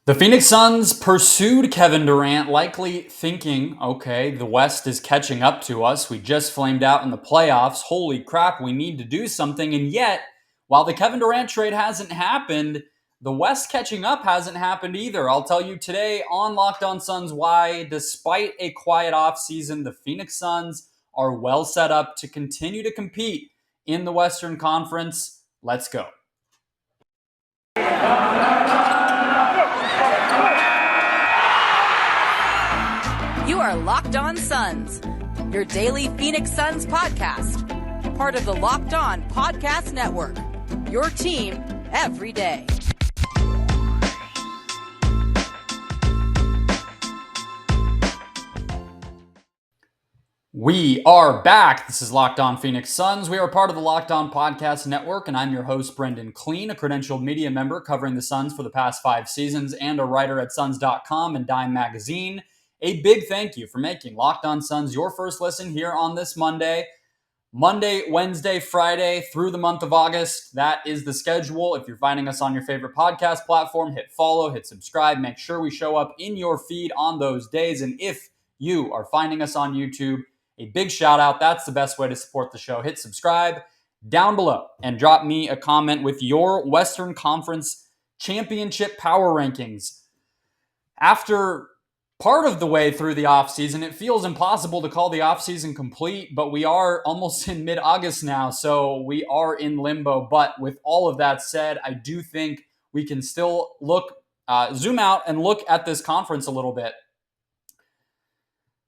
The Phoenix Suns pursued Kevin Durant, likely thinking, okay, the West is catching up to us. We just flamed out in the playoffs. Holy crap, we need to do something. And yet, while the Kevin Durant trade hasn't happened, the West catching up hasn't happened either. I'll tell you today on Locked On Suns why, despite a quiet offseason, the Phoenix Suns are well set up to continue to compete in the Western Conference. Let's go. You are Locked On Suns, your daily Phoenix Suns podcast. Part of the Locked On Podcast Network, your team every day. We are back. This is Locked On Phoenix Suns. We are part of the Locked On Podcast Network, and I'm your host, Brendon Kleen, a credentialed media member covering the Suns for the past 5 seasons and a writer at Suns.com and Dime Magazine. A big thank you for making Locked On Suns your first listen here on this Monday, Wednesday, Friday through the month of August. That is the schedule. If you're finding us on your favorite podcast platform, hit follow, hit subscribe. Make sure we show up in your feed on those days. And if you are finding us on YouTube, a big shout out. That's the best way to support the show. Hit subscribe down below and drop me a comment with your Western Conference Championship power rankings. After part of the way through the offseason, it feels impossible to call the offseason complete, but we are almost in mid-August now, so we are in limbo. But with all of that said, I do think we can still zoom out and look at this conference a little bit.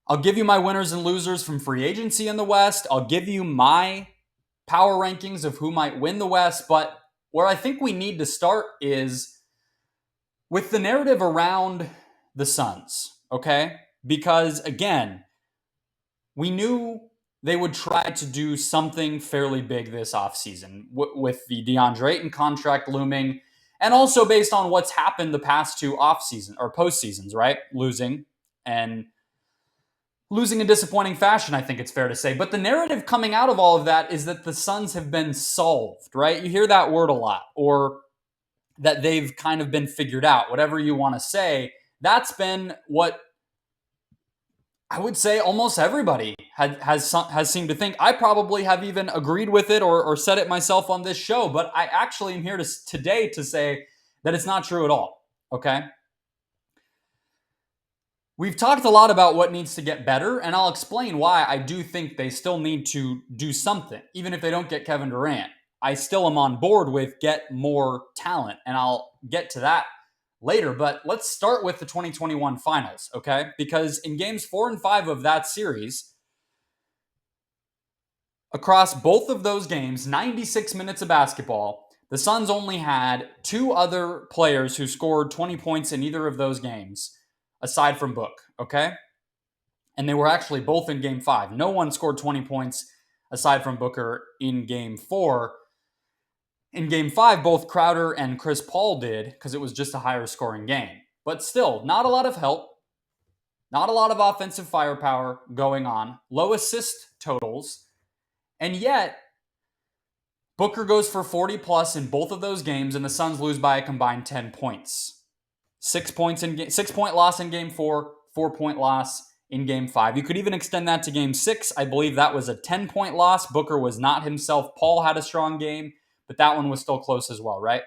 I'll give you my winners and losers from free agency in the West. I'll give you my power rankings of who might win the West. But where I think we need to start is with the narrative around the Suns, okay? Because, again, we knew they would try to do something fairly big this offseason with the DeAndre Ayton contract looming, and also based on what's happened the past 2 offseason or postseasons, right? Losing in disappointing fashion, I think it's fair to say. But the narrative coming out of all of that is that the Suns have been solved, right? You hear that word a lot, or that they've kind of been figured out, whatever you want to say. That's been what I would say almost everybody has seemed to think. I probably have even agreed with it or said it myself on this show, but I actually am here today to say that it's not true at all, okay? We've talked a lot about what needs to get better, and I'll explain why I do think they still need to do something, even if they don't get Kevin Durant. I still am on board with get more talent, and I'll get to that later. But let's start with the 2021 finals, okay? Because in games 4 and 5 of that series, across both of those games, 96 minutes of basketball, the Suns only had 2 other players who scored 20 points in either of those games, aside from Book, okay? And they were actually both in Game 5. No one scored 20 points aside from Booker in Game 4. In Game 5, both Crowder and Chris Paul did because it was just a higher scoring game. But still, not a lot of help, not a lot of offensive firepower going on, low assist totals, and yet Booker goes for 40 plus in both of those games, and the Suns lose by a combined 10 points. 6 point loss in Game 4, 4-point loss in Game 5. You could even extend that to Game 6. I believe that was a 10-point loss. Booker was not himself. Paul had a strong game, but that one was still close as well, right?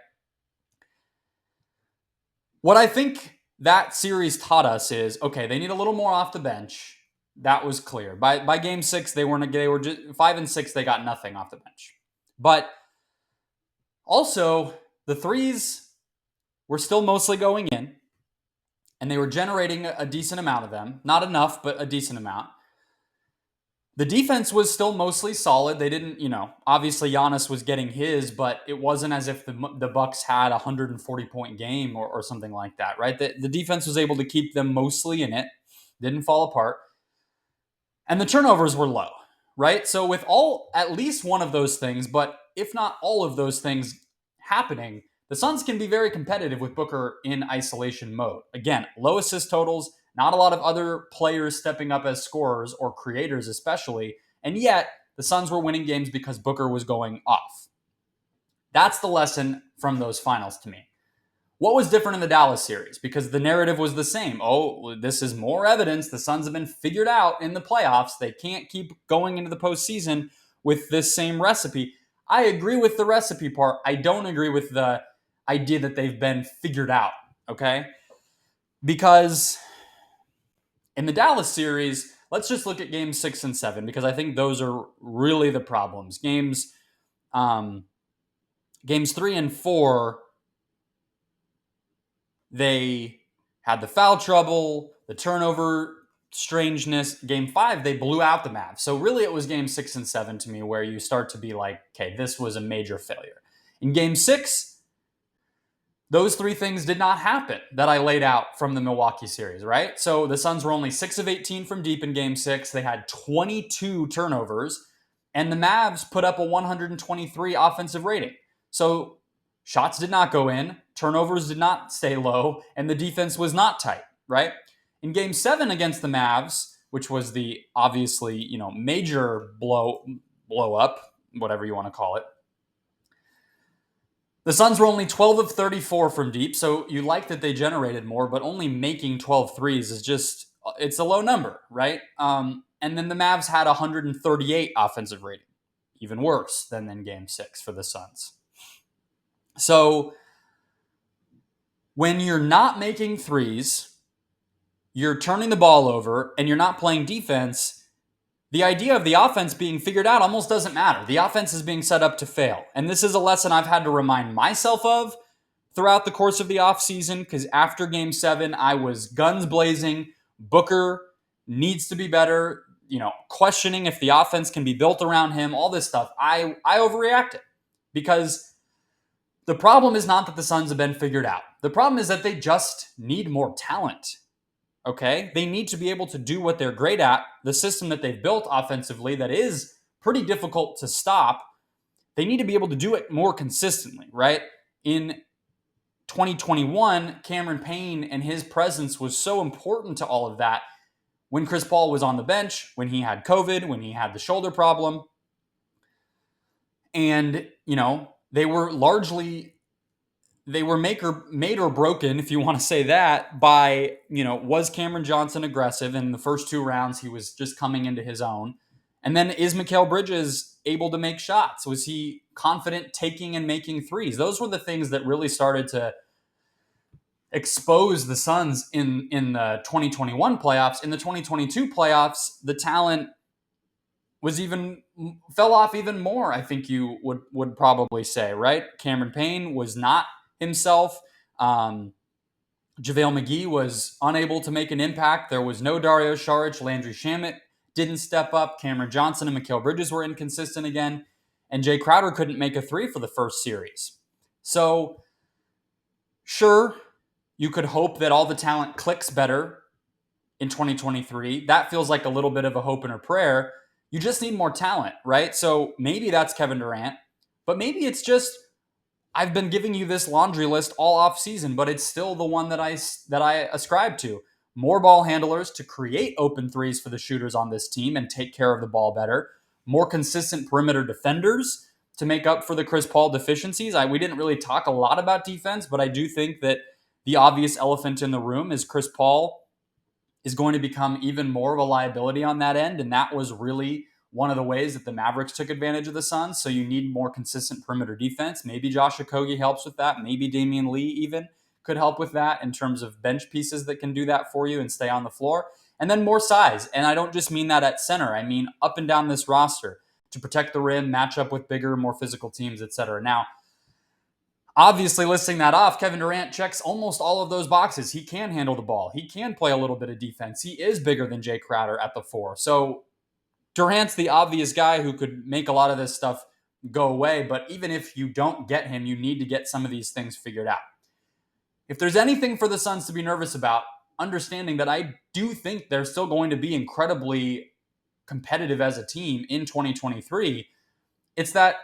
What I think that series taught us is, okay, they need a little more off the bench. That was clear. By Game 6, they were just 5 and 6. They got nothing off the bench. But also, the threes were still mostly going in, and they were generating a decent amount of them. Not enough, but a decent amount. The defense was still mostly solid. They didn't, obviously Giannis was getting his, but it wasn't as if the Bucks had a 140-point game or something like that, right? The defense was able to keep them mostly in it, didn't fall apart. And the turnovers were low, right? So with at least one of those things, but if not all of those things happening, the Suns can be very competitive with Booker in isolation mode. Again, low assist totals, not a lot of other players stepping up as scorers or creators especially, and yet the Suns were winning games because Booker was going off. That's the lesson from those finals to me. What was different in the Dallas series? Because the narrative was the same. Oh, this is more evidence the Suns have been figured out in the playoffs. They can't keep going into the postseason with this same recipe. I agree with the recipe part. I don't agree with the idea that they've been figured out, okay? Because in the Dallas series, let's just look at games 6 and 7, because I think those are really the problems. Games 3 and 4, they had the foul trouble, the turnover strangeness. Game 5, they blew out the Mavs. So really it was game 6 and 7 to me where you start to be like, okay, this was a major failure. In game 6, those three things did not happen that I laid out from the Milwaukee series, right? So the Suns were only 6 of 18 from deep in game 6. They had 22 turnovers, and the Mavs put up a 123 offensive rating. So shots did not go in, turnovers did not stay low, and the defense was not tight, right? In game 7 against the Mavs, which was the obviously, major blow up, whatever you want to call it, the Suns were only 12 of 34 from deep, so you like that they generated more, but only making 12 threes is just, it's a low number, right? And then the Mavs had 138 offensive rating, even worse than in game 6 for the Suns. So when you're not making threes, you're turning the ball over, and you're not playing defense, the idea of the offense being figured out almost doesn't matter. The offense is being set up to fail. And this is a lesson I've had to remind myself of throughout the course of the offseason, because after game 7, I was guns blazing. Booker needs to be better, questioning if the offense can be built around him, all this stuff. I overreacted, because the problem is not that the Suns have been figured out. The problem is that they just need more talent. Okay, they need to be able to do what they're great at. The system that they've built offensively that is pretty difficult to stop, they need to be able to do it more consistently, right? In 2021, Cameron Payne and his presence was so important to all of that. When Chris Paul was on the bench, when he had COVID, when he had the shoulder problem, and, they were made or broken, if you want to say that, by, was Cameron Johnson aggressive? In the first 2 rounds, he was just coming into his own. And then is Mikal Bridges able to make shots? Was he confident taking and making threes? Those were the things that really started to expose the Suns in the 2021 playoffs. In the 2022 playoffs, the talent fell off even more, I think you would probably say, right? Cameron Payne was not himself. JaVale McGee was unable to make an impact. There was no Dario Saric. Landry Shamet didn't step up. Cameron Johnson and Mikal Bridges were inconsistent again. And Jay Crowder couldn't make a 3 for the first series. So, sure, you could hope that all the talent clicks better in 2023. That feels like a little bit of a hope and a prayer. You just need more talent, right? So maybe that's Kevin Durant, but maybe it's just, I've been giving you this laundry list all off season, but it's still the one that I ascribe to. More ball handlers to create open threes for the shooters on this team and take care of the ball better. More consistent perimeter defenders to make up for the Chris Paul deficiencies. We didn't really talk a lot about defense, but I do think that the obvious elephant in the room is Chris Paul is going to become even more of a liability on that end, and that was really one of the ways that the Mavericks took advantage of the Suns. So you need more consistent perimeter defense. Maybe Josh Okogie helps with that. Maybe Damian Lee even could help with that in terms of bench pieces that can do that for you and stay on the floor. And then more size. And I don't just mean that at center. I mean up and down this roster to protect the rim, match up with bigger, more physical teams, etc. Now, obviously, listing that off, Kevin Durant checks almost all of those boxes. He can handle the ball. He can play a little bit of defense. He is bigger than Jay Crowder at the 4. So Durant's the obvious guy who could make a lot of this stuff go away. But even if you don't get him, you need to get some of these things figured out. If there's anything for the Suns to be nervous about, understanding that I do think they're still going to be incredibly competitive as a team in 2023, it's that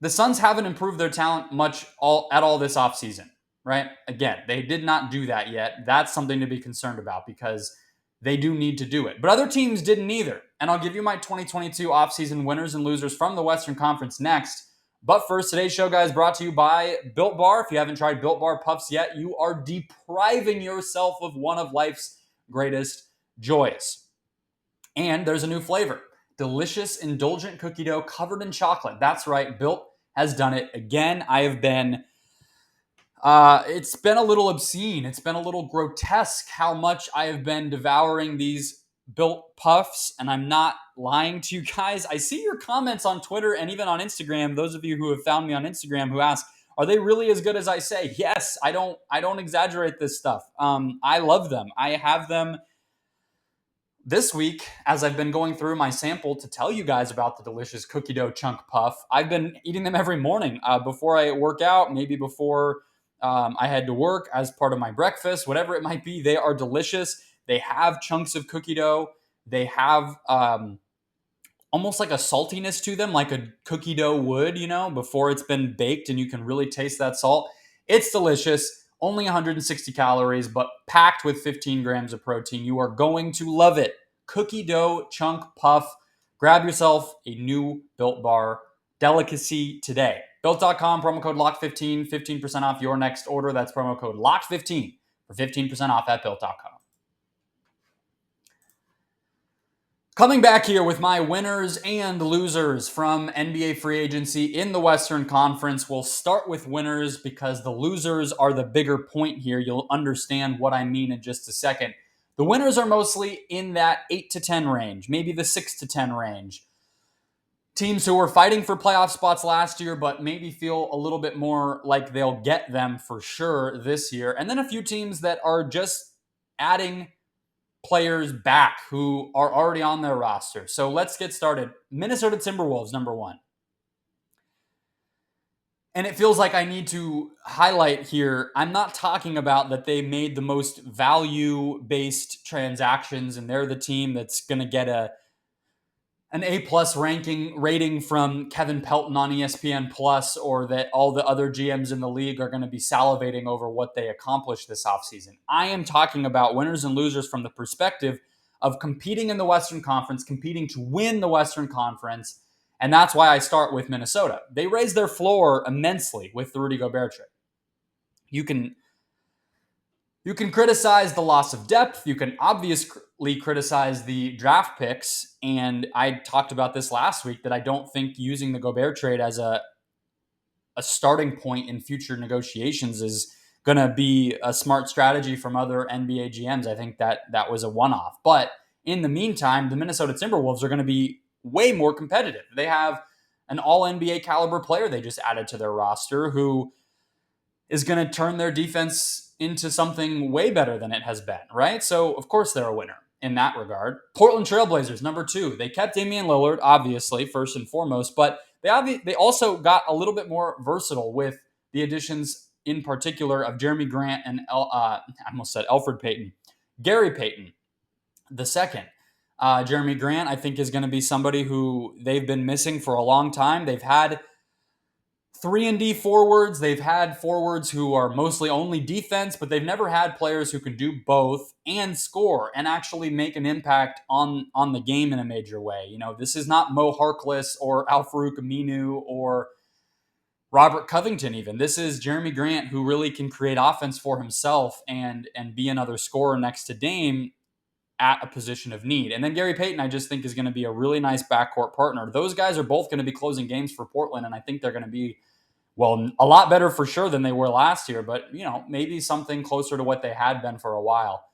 the Suns haven't improved their talent much at all this offseason, right? Again, they did not do that yet. That's something to be concerned about because they do need to do it. But other teams didn't either. And I'll give you my 2022 offseason winners and losers from the Western Conference next. But first, today's show, guys, brought to you by Built Bar. If you haven't tried Built Bar Puffs yet, you are depriving yourself of one of life's greatest joys. And there's a new flavor. Delicious, indulgent cookie dough covered in chocolate. That's right, Built has done it again. It's been a little obscene. It's been a little grotesque how much I have been devouring these Built Puffs, and I'm not lying to you guys. I see your comments on Twitter and even on Instagram. Those of you who have found me on Instagram who ask, are they really as good as I say? Yes, I don't exaggerate this stuff. I love them. I have them this week as I've been going through my sample to tell you guys about the delicious cookie dough chunk puff. I've been eating them every morning before I work out, maybe before I head to work as part of my breakfast, whatever it might be. They are delicious. They have chunks of cookie dough. They have almost like a saltiness to them, like a cookie dough would, before it's been baked, and you can really taste that salt. It's delicious. Only 160 calories, but packed with 15 grams of protein. You are going to love it. Cookie dough chunk puff. Grab yourself a new Built Bar delicacy today. Built.com, promo code LOCK15, 15% off your next order. That's promo code LOCK15 for 15% off at Built.com. Coming back here with my winners and losers from NBA free agency in the Western Conference. We'll start with winners because the losers are the bigger point here. You'll understand what I mean in just a second. The winners are mostly in that 8 to 10 range, maybe the 6 to 10 range. Teams who were fighting for playoff spots last year, but maybe feel a little bit more like they'll get them for sure this year. And then a few teams that are just adding players back who are already on their roster. So let's get started. Minnesota Timberwolves, number one. And it feels like I need to highlight here, I'm not talking about that they made the most value-based transactions and they're the team that's going to get an A-plus rating from Kevin Pelton on ESPN Plus, or that all the other GMs in the league are going to be salivating over what they accomplished this offseason. I am talking about winners and losers from the perspective of competing in the Western Conference, competing to win the Western Conference, and that's why I start with Minnesota. They raised their floor immensely with the Rudy Gobert trade. You can criticize the loss of depth. You can obviously criticize the draft picks. And I talked about this last week that I don't think using the Gobert trade as a starting point in future negotiations is going to be a smart strategy from other NBA GMs. I think that was a one-off. But in the meantime, the Minnesota Timberwolves are going to be way more competitive. They have an all-NBA caliber player they just added to their roster who is going to turn their defense into something way better than it has been, right? So, of course, they're a winner in that regard. Portland Trailblazers, number two. They kept Damian Lillard, obviously, first and foremost, but they also got a little bit more versatile with the additions, in particular, of Jeremy Grant and I almost said Elfrid Payton. Gary Payton, the second. Jeremy Grant, I think, is going to be somebody who they've been missing for a long time. They've had 3-and-D forwards. They've had forwards who are mostly only defense, but they've never had players who can do both and score and actually make an impact on the game in a major way. This is not Mo Harkless or Al-Farouq Aminu or Robert Covington even. This is Jeremy Grant, who really can create offense for himself and be another scorer next to Dame at a position of need. And then Gary Payton, I just think, is going to be a really nice backcourt partner. Those guys are both going to be closing games for Portland, and I think they're going to be, well, a lot better for sure than they were last year, but, maybe something closer to what they had been for a while.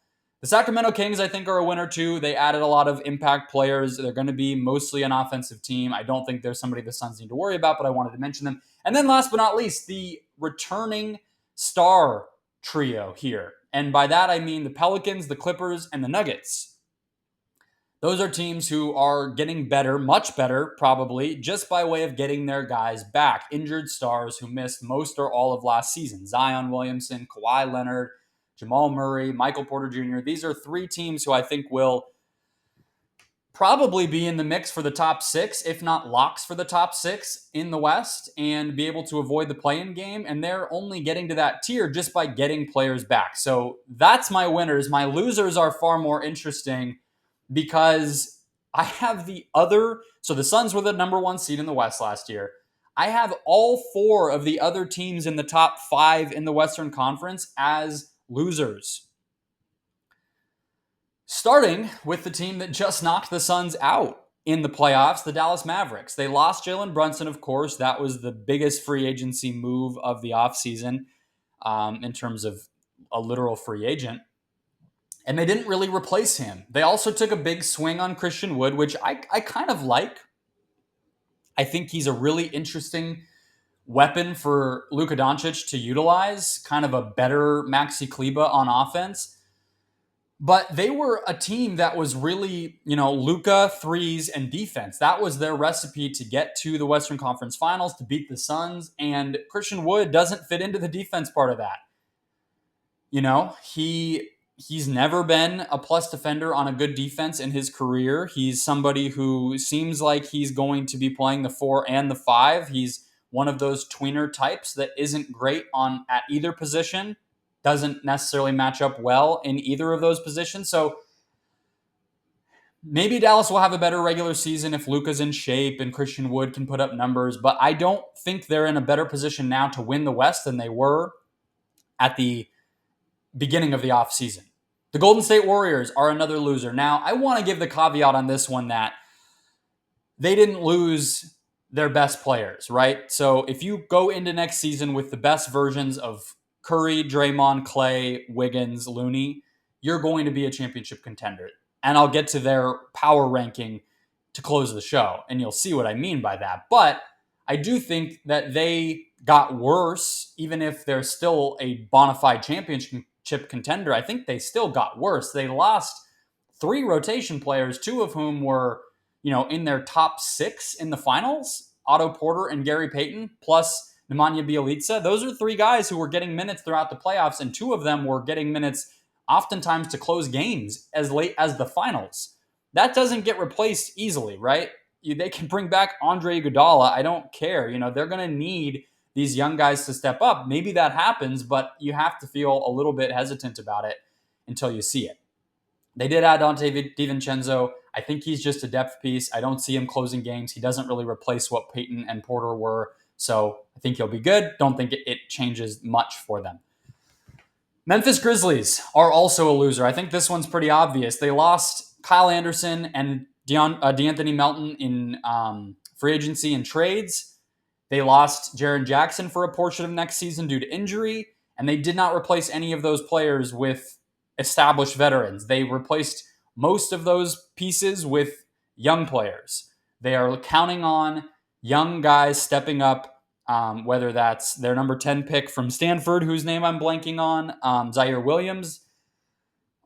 The Sacramento Kings, I think, are a winner too. They added a lot of impact players. They're going to be mostly an offensive team. I don't think there's somebody the Suns need to worry about, but I wanted to mention them. And then last but not least, the returning star trio here. And by that, I mean the Pelicans, the Clippers, and the Nuggets. Those are teams who are getting better, much better, probably, just by way of getting their guys back. Injured stars who missed most or all of last season. Zion Williamson, Kawhi Leonard, Jamal Murray, Michael Porter Jr. These are three teams who I think will probably be in the mix for the top six, if not locks for the top six in the West, and be able to avoid the play-in game. And they're only getting to that tier just by getting players back. So that's my winners. My losers are far more interesting because I have the other. So the Suns were the number one seed in the West last year. I have all 4 of the other teams in the top 5 in the Western Conference as losers. Starting with the team that just knocked the Suns out in the playoffs, the Dallas Mavericks. They lost Jalen Brunson, of course. That was the biggest free agency move of the offseason in terms of a literal free agent. And they didn't really replace him. They also took a big swing on Christian Wood, which I kind of like. I think he's a really interesting weapon for Luka Doncic to utilize, kind of a better Maxi Kleber on offense. But they were a team that was really, Luka, threes, and defense. That was their recipe to get to the Western Conference Finals, to beat the Suns. And Christian Wood doesn't fit into the defense part of that. He's never been a plus defender on a good defense in his career. He's somebody who seems like he's going to be playing the 4 and the 5. He's one of those tweener types that isn't great at either position, doesn't necessarily match up well in either of those positions. So maybe Dallas will have a better regular season if Luka's in shape and Christian Wood can put up numbers, but I don't think they're in a better position now to win the West than they were at the beginning of the offseason. The Golden State Warriors are another loser. Now, I want to give the caveat on this one that they didn't lose their best players, right? So if you go into next season with the best versions of Curry, Draymond, Clay, Wiggins, Looney, you're going to be a championship contender. And I'll get to their power ranking to close the show, and you'll see what I mean by that. But I do think that they got worse, even if they're still a bona fide championship contender. I think they still got worse. They lost 3 rotation players, 2 of whom were, in their top 6 in the finals, Otto Porter and Gary Payton, plus Nemanja Bjelica. Those are 3 guys who were getting minutes throughout the playoffs, and 2 of them were getting minutes oftentimes to close games as late as the finals. That doesn't get replaced easily, right? They can bring back Andre Iguodala. I don't care. They're going to need these young guys to step up. Maybe that happens, but you have to feel a little bit hesitant about it until you see it. They did add Dante DiVincenzo. I think he's just a depth piece. I don't see him closing games. He doesn't really replace what Peyton and Porter were, so I think he'll be good. Don't think it changes much for them. Memphis Grizzlies are also a loser. I think this one's pretty obvious. They lost Kyle Anderson and DeAnthony Melton in free agency and trades. They lost Jaren Jackson for a portion of next season due to injury, and they did not replace any of those players with established veterans. They replaced most of those pieces with young players. They are counting on young guys stepping up, whether that's their number 10 pick from Stanford, whose name I'm blanking on, Zaire Williams,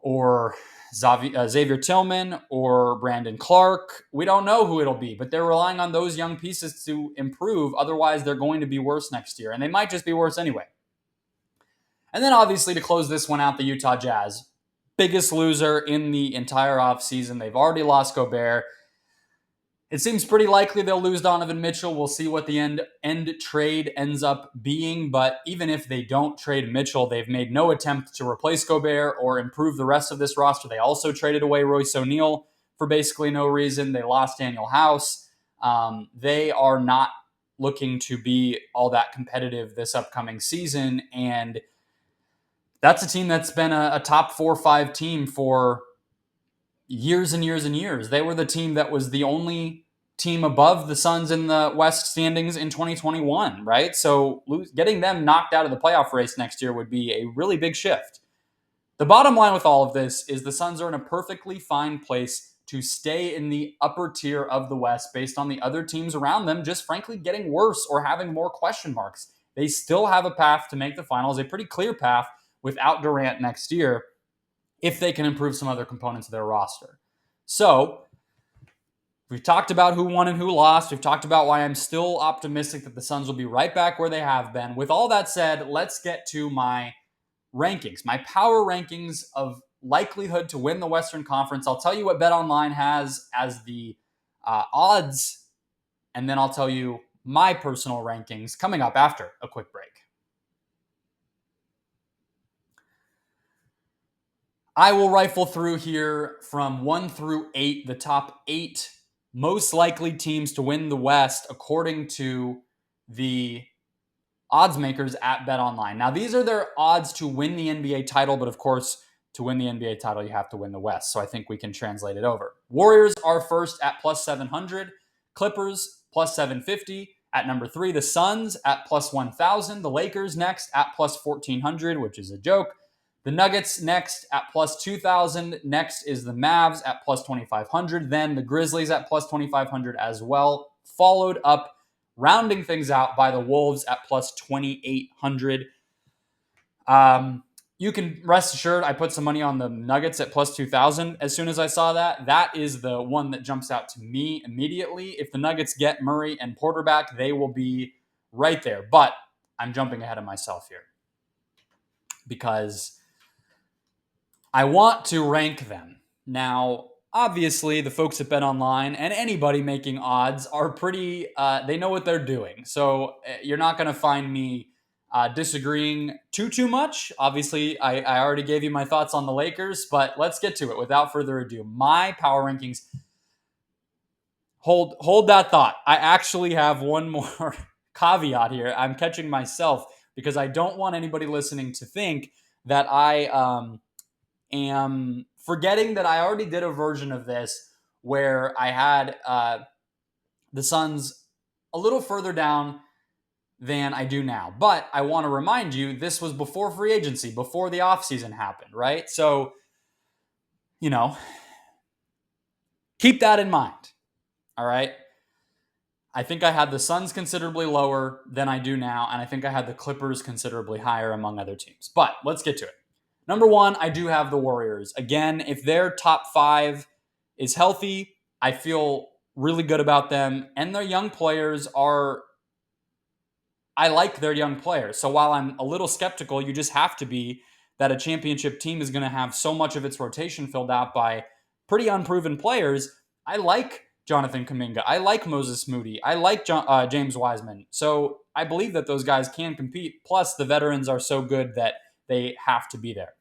or Xavier Tillman, or Brandon Clark. We don't know who it'll be, but they're relying on those young pieces to improve. Otherwise, they're going to be worse next year, and they might just be worse anyway. And then obviously to close this one out, the Utah Jazz. Biggest loser in the entire offseason. They've already lost Gobert. It seems pretty likely they'll lose Donovan Mitchell. We'll see what the end trade ends up being. But even if they don't trade Mitchell, they've made no attempt to replace Gobert or improve the rest of this roster. They also traded away Royce O'Neal for basically no reason. They lost Daniel House. They are not looking to be all that competitive this upcoming season. And that's a team that's been a top 4 or 5 team for years and years and years. They were the team that was the only team above the Suns in the West standings in 2021, right? So getting them knocked out of the playoff race next year would be a really big shift. The bottom line with all of this is the Suns are in a perfectly fine place to stay in the upper tier of the West based on the other teams around them just frankly getting worse or having more question marks. They still have a path to make the finals, a pretty clear path without Durant next year, if they can improve some other components of their roster. So, we've talked about who won and who lost. We've talked about why I'm still optimistic that the Suns will be right back where they have been. With all that said, let's get to my rankings, my power rankings of likelihood to win the Western Conference. I'll tell you what BetOnline has as the odds, and then I'll tell you my personal rankings coming up after a quick break. I will rifle through here from 1 through 8, the top 8 most likely teams to win the West according to the odds makers at BetOnline. Now, these are their odds to win the NBA title, but of course, to win the NBA title, you have to win the West. So I think we can translate it over. Warriors are first at plus 700, Clippers plus 750. At number 3, the Suns at plus 1,000. The Lakers next at plus 1,400, which is a joke. The Nuggets next at plus 2,000. Next is the Mavs at plus 2,500. Then the Grizzlies at plus 2,500 as well. Followed up, rounding things out, by the Wolves at plus 2,800. You can rest assured I put some money on the Nuggets at plus 2,000 as soon as I saw that. That is the one that jumps out to me immediately. If the Nuggets get Murray and Porter back, they will be right there. But I'm jumping ahead of myself here because I want to rank them. Now, obviously, the folks at BetOnline and anybody making odds are pretty, they know what they're doing. So you're not going to find me disagreeing too much. Obviously, I already gave you my thoughts on the Lakers, but let's get to it. Without further ado, my power rankings. Hold that thought. I actually have one more caveat here. I'm catching myself because I don't want anybody listening to think that I am forgetting that I already did a version of this where I had the Suns a little further down than I do now. But I want to remind you, this was before free agency, before the offseason happened, right? So, keep that in mind, all right? I think I had the Suns considerably lower than I do now, and I think I had the Clippers considerably higher among other teams. But let's get to it. Number 1, I do have the Warriors. Again, if their top 5 is healthy, I feel really good about them. And their young players I like their young players. So while I'm a little skeptical, you just have to be, that a championship team is going to have so much of its rotation filled out by pretty unproven players. I like Jonathan Kuminga. I like Moses Moody. I like James Wiseman. So I believe that those guys can compete. Plus, the veterans are so good that they have to be there.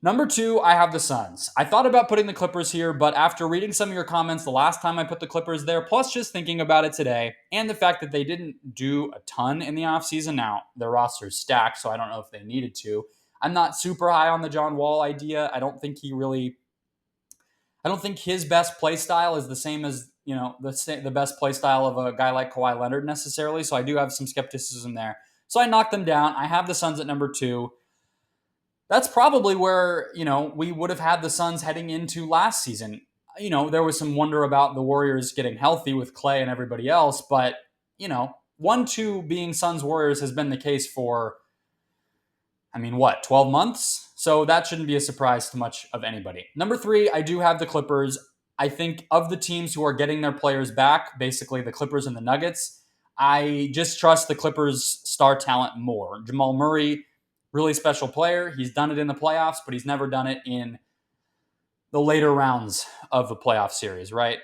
Number 2, I have the Suns. I thought about putting the Clippers here, but after reading some of your comments the last time I put the Clippers there, plus just thinking about it today, and the fact that they didn't do a ton in the offseason, now their roster's stacked, so I don't know if they needed to. I'm not super high on the John Wall idea. I don't think his best play style is the same as, the best play style of a guy like Kawhi Leonard necessarily, so I do have some skepticism there. So I knocked them down. I have the Suns at number 2. That's probably where, we would have had the Suns heading into last season. There was some wonder about the Warriors getting healthy with Clay and everybody else, but, 1-2 being Suns-Warriors has been the case for, 12 months? So that shouldn't be a surprise to much of anybody. Number 3, I do have the Clippers. I think of the teams who are getting their players back, basically the Clippers and the Nuggets, I just trust the Clippers' star talent more. Jamal Murray, really special player. He's done it in the playoffs, but he's never done it in the later rounds of the playoff series, right?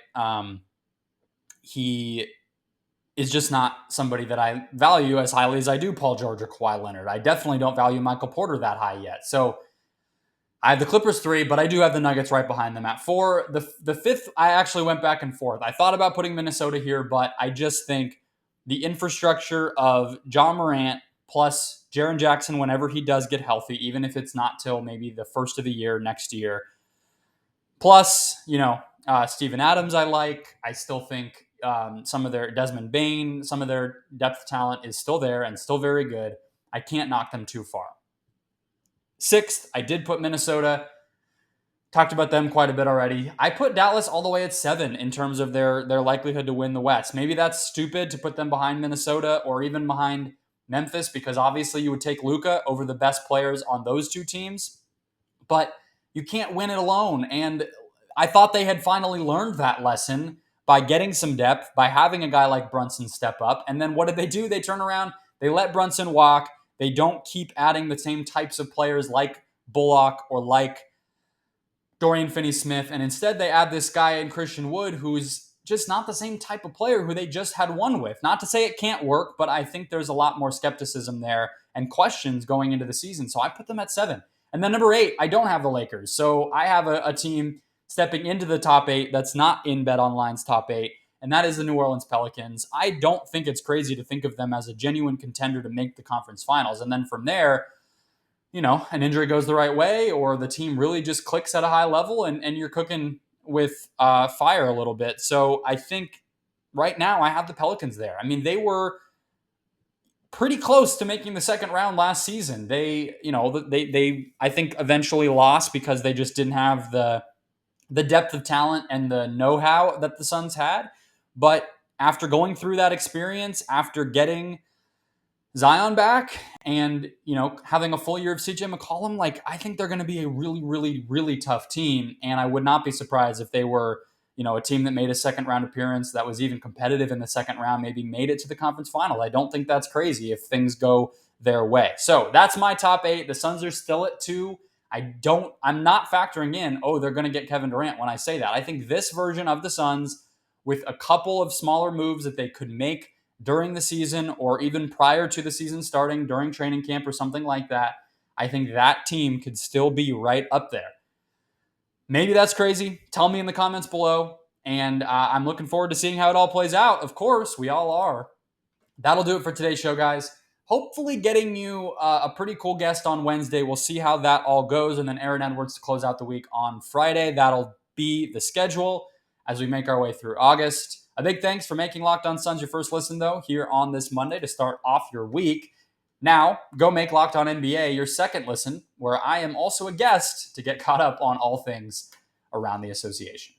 He is just not somebody that I value as highly as I do Paul George or Kawhi Leonard. I definitely don't value Michael Porter that high yet. So I have the Clippers 3, but I do have the Nuggets right behind them at 4. The 5th, I actually went back and forth. I thought about putting Minnesota here, but I just think the infrastructure of John Morant plus Jaren Jackson whenever he does get healthy, even if it's not till maybe the first of the year next year. Plus, Steven Adams I like. I still think some of their Desmond Bane, some of their depth talent is still there and still very good. I can't knock them too far. 6th, I did put Minnesota. Talked about them quite a bit already. I put Dallas all the way at 7 in terms of their likelihood to win the West. Maybe that's stupid to put them behind Minnesota or even behind Memphis, because obviously you would take Luka over the best players on those two teams, but you can't win it alone. And I thought they had finally learned that lesson by getting some depth, by having a guy like Brunson step up. And then what did they do? They turn around, they let Brunson walk. They don't keep adding the same types of players like Bullock or like Dorian Finney-Smith. And instead they add this guy in Christian Wood, who's just not the same type of player who they just had one with. Not to say it can't work, but I think there's a lot more skepticism there and questions going into the season. So I put them at 7. And then number 8, I don't have the Lakers. So I have a team stepping into the top 8 that's not in BetOnline's top 8. and that is the New Orleans Pelicans. I don't think it's crazy to think of them as a genuine contender to make the conference finals. And then from there, an injury goes the right way, or the team really just clicks at a high level, and you're cooking with fire a little bit. So I think right now I have the Pelicans there. I mean, they were pretty close to making the second round last season. They I think eventually lost because they just didn't have the depth of talent and the know-how that the Suns had. But after going through that experience, after getting Zion back and, having a full year of CJ McCollum, I think they're going to be a really, really, really tough team. And I would not be surprised if they were, a team that made a second round appearance that was even competitive in the second round, maybe made it to the conference final. I don't think that's crazy if things go their way. So that's my top 8. The Suns are still at 2. I'm not factoring in, they're going to get Kevin Durant when I say that. I think this version of the Suns, with a couple of smaller moves that they could make during the season or even prior to the season starting, during training camp or something like that, I think that team could still be right up there. Maybe that's crazy. Tell me in the comments below. And I'm looking forward to seeing how it all plays out. Of course, we all are. That'll do it for today's show, guys. Hopefully getting you a pretty cool guest on Wednesday. We'll see how that all goes. And then Aaron Edwards to close out the week on Friday. That'll be the schedule as we make our way through August. A big thanks for making Locked On Suns your first listen, though, here on this Monday to start off your week. Now, go make Locked On NBA your second listen, where I am also a guest to get caught up on all things around the association.